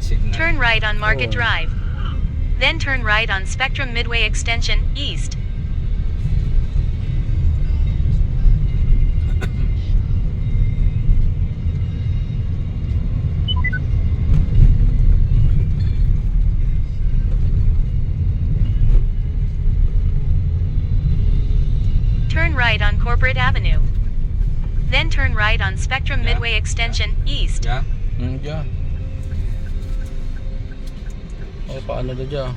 traffic signal. Turn right on Market Oh. Drive. Then turn right on Spectrum Midway Extension, East. Turn right on Corporate Avenue. Then turn right on Spectrum Yeah. Midway Extension, East. Yeah? Diyan. O, paano na dyan?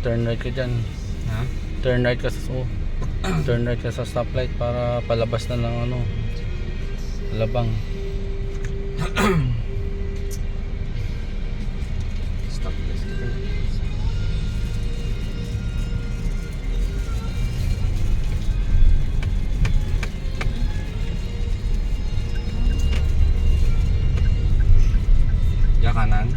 Turn right ka dyan. Ha? Turn right ka sa turn right ka sa stoplight para palabas na ng ano, labang. Stop this. Ya kanan.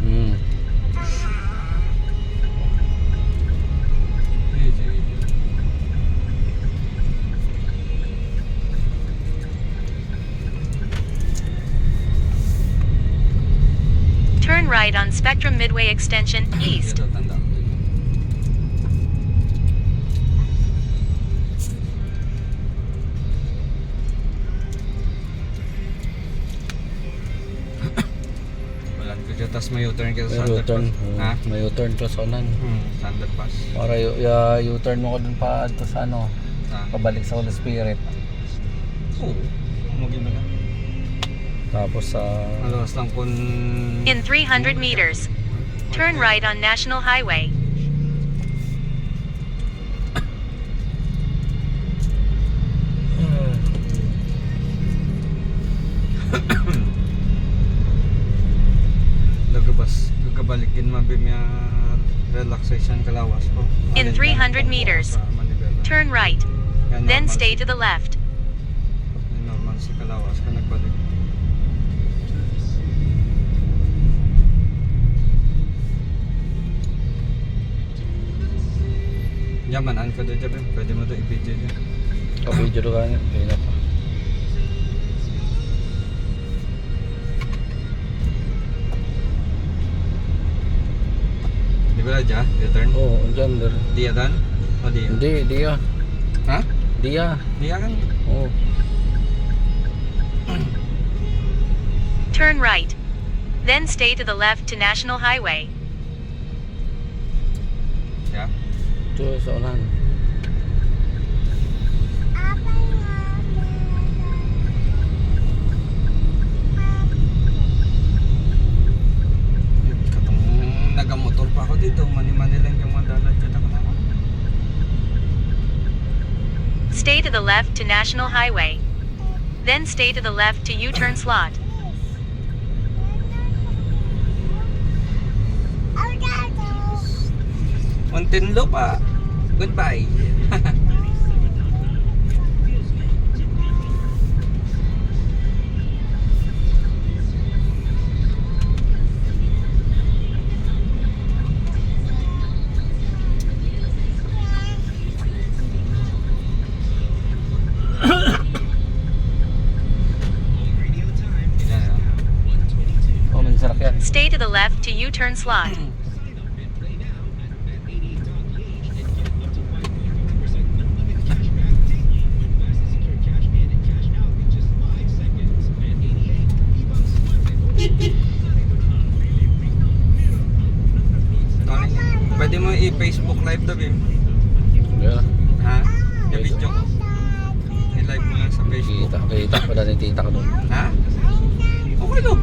Turn right on Spectrum Midway Extension, East. Ito, tanda. Walang kaya, tapos may U-turn ka sa May U-turn. underpass. Ha? May U-turn ka sa unan. Sa underpass. Para U-turn mo ko dun pa to sa ano, Ha? pabalik sa Holy Spirit. Oo. Umagin mo na. Tapos sa Alas lang kung... In 300 meters, turn right on National Highway. Gagabalikin mabimya relaxation kalawas ko. In 300 meters, turn right. Then stay to the left. Normal si kalawas ka nagbalik. Yamanan ka doon dyan, pwede mo doon i-video dyan. video do ka na pa. Di ba na dyan? U-turn? Oo, dyan der. Di yan? O di yan? Hindi, diya. Ha? Diya. Di yan kan? Oo. Turn right. Then stay to the left to National Highway. Yeah? Ito sa unan. Katong nagamotor pa ako dito, mani-mani lang yung madalag dyan ako na ako. Stay to the left to National Highway. Then stay to the left to U-turn slot. Muntinlo pa. Goodbye. Oh, may sasakyan. Stay to the left to U-turn slot. Pwede mo i-Facebook live to, Bim. Yeah. Ha? I-video ko. I-live mo lang sa Facebook. Kita pala ni tita ko doon. Ha? Okay, no?